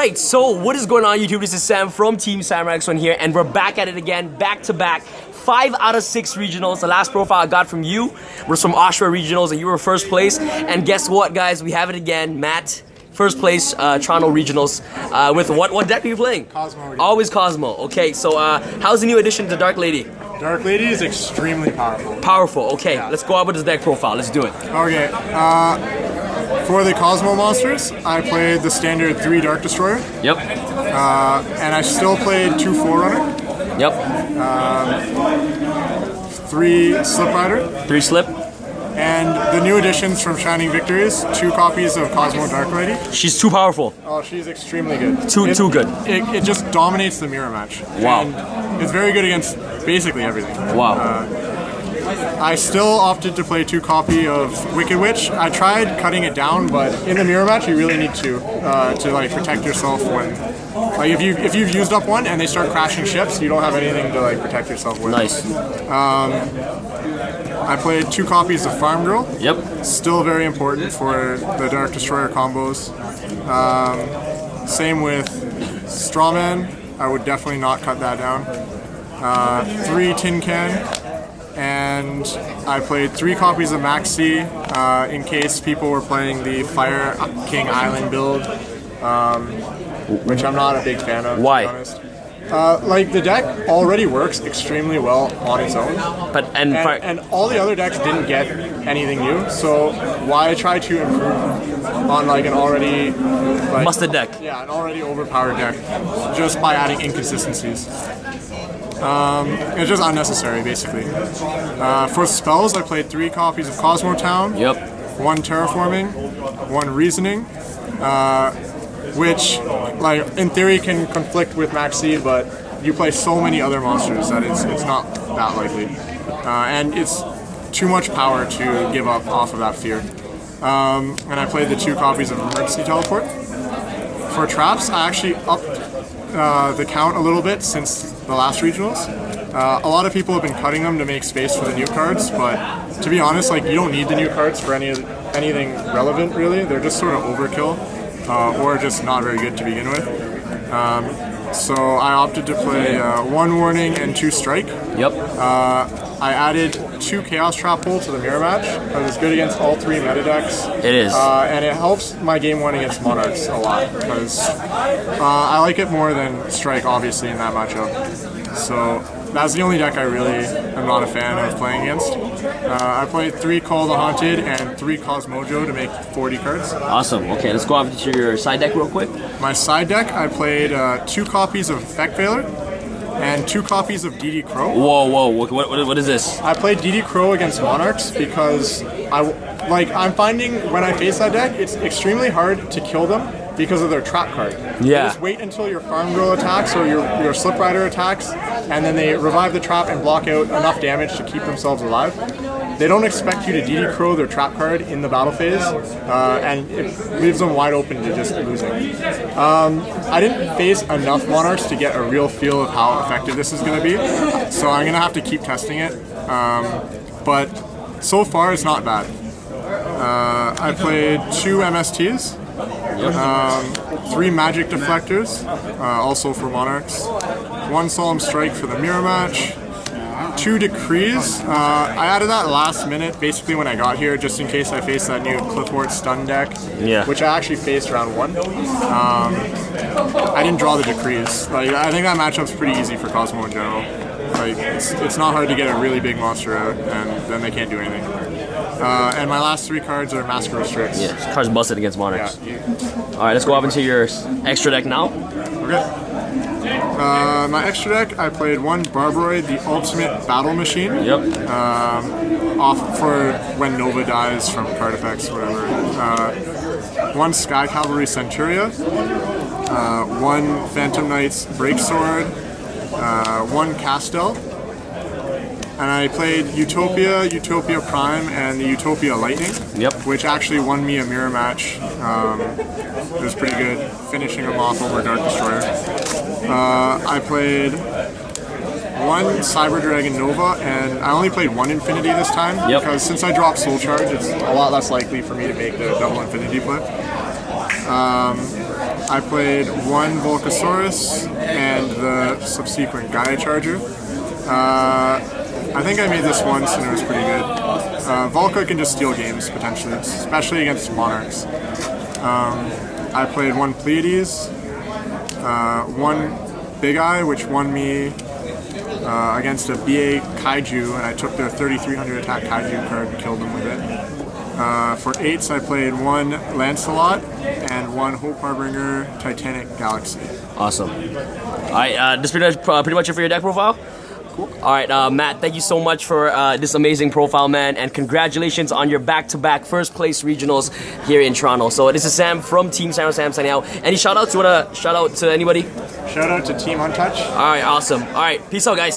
Alright, so what is going on YouTube? This is Sam from Team SamHamTV here, and we're back at it again, back to back. 5 out of 6 regionals. The last profile I got from you was from Oshawa regionals, and you were first place. And guess what, guys? We have it again. Matt, first place, Toronto regionals. With what deck are you playing? Kozmo again. Always Kozmo. Okay, so how's the new addition to Dark Lady? Dark Lady is extremely powerful. Powerful. Okay, let's go out with this deck profile. Let's do it. Okay. For the Kozmo monsters, I played the standard 3 Dark Destroyer. Yep. And I still played 2 Forerunner. Yep. 3 Slip Rider. 3 Slip. And the new additions from Shining Victories, 2 copies of Kozmo Dark Lady. She's too powerful. Oh, she's extremely good. Too good. It just dominates the mirror match. Wow. And it's very good against basically everything. Wow. I still opted to play 2 copy of Wicked Witch. I tried cutting it down, but in the mirror match you really need to like protect yourself when, like if you've used up one and they start crashing ships, you don't have anything to like protect yourself with. Nice. I played 2 copies of Farm Girl. Yep. Still very important for the Dark Destroyer combos. Same with Strawman. I would definitely not cut that down. 3 Tin Can. And I played 3 copies of Maxi in case people were playing the Fire King Island build, which I'm not a big fan of. Why? To be honest. Like the deck already works extremely well on its own, and all the other decks didn't get anything new. So why try to improve on like an already busted deck? Yeah, an already overpowered deck just by adding inconsistencies. It's just unnecessary, basically. For spells, I played 3 copies of Kozmo Town. Yep. 1 Terraforming, 1 Reasoning, which, like, in theory can conflict with Maxi, but you play so many other monsters that it's not that likely. And it's too much power to give up off of that fear. And I played the 2 copies of Emergency Teleport. For traps, I actually upped the count a little bit since the last regionals. A lot of people have been cutting them to make space for the new cards, but to be honest, like you don't need the new cards for anything relevant really. They're just sort of overkill, or just not very good to begin with. So I opted to play 1 Warning and 2 Strike. Yep. I added 2 Chaos Trap Hole to the mirror match because it's good against all 3 meta decks. It is. And it helps my game 1 against Monarchs a lot because I like it more than Strike, obviously, in that matchup. So that's the only deck I really am not a fan of playing against. I played 3 Call the Haunted and 3 Cosmojo to make 40 cards. Awesome. Okay, let's go over to your side deck real quick. My side deck, I played 2 copies of Effect Veiler and 2 copies of DD Crow. Whoa, what is this? I played DD Crow against Monarchs because I'm finding when I face that deck, it's extremely hard to kill them because of their trap card. Yeah. They just wait until your Farm Girl attacks or your Slip Rider attacks, and then they revive the trap and block out enough damage to keep themselves alive. They don't expect you to DD Crow their trap card in the battle phase, and it leaves them wide open to just losing. I didn't face enough Monarchs to get a real feel of how effective this is going to be, so I'm going to have to keep testing it. But so far, it's not bad. I played 2 MSTs. 3 Magic Deflectors, also for Monarchs. 1 Solemn Strike for the mirror match. 2 Decrees. I added that last minute, basically when I got here, just in case I faced that new Clifford Stun deck, which I actually faced round 1. I didn't draw the Decrees. Like, I think that matchup's pretty easy for Kozmo in general. Like, it's not hard to get a really big monster out, and then they can't do anything. And my last 3 cards are Master Restricts. Yeah, this card's busted against Monarchs. Yeah. Alright, let's go up into your extra deck now. Okay. My extra deck, I played 1 Barbroid, the Ultimate Battle Machine. Yep. Off for when Nova dies from card effects, whatever. 1 Sky Cavalry Centuria. 1 Phantom Knight's Breaksword. 1 Castel. And I played Utopia, Utopia Prime, and the Utopia Lightning. Yep. Which actually won me a mirror match. It was pretty good, finishing them off over Dark Destroyer. I played 1 Cyber Dragon Nova, and I only played 1 Infinity this time. Yep. Because since I dropped Soul Charge, it's a lot less likely for me to make the double Infinity play. I played one Volcasaurus and the subsequent Gaia Charger. I think I made this once and it was pretty good. Volca can just steal games potentially, especially against Monarchs. I played one Pleiades, one Big Eye, which won me against a BA Kaiju, and I took their 3300 attack Kaiju card and killed them with it. For 8s, I played one Lancelot and one Hope Harbinger Titanic Galaxy. Awesome. All right, this pretty much it for your deck profile? Cool. All right, Matt, thank you so much for this amazing profile, man, and congratulations on your back-to-back first place regionals here in Toronto. So this is Sam from Team Sam signing out. Any shout-outs? You want to shout out to anybody? Shout out to Team Untouched. All right, awesome. All right, peace out, guys.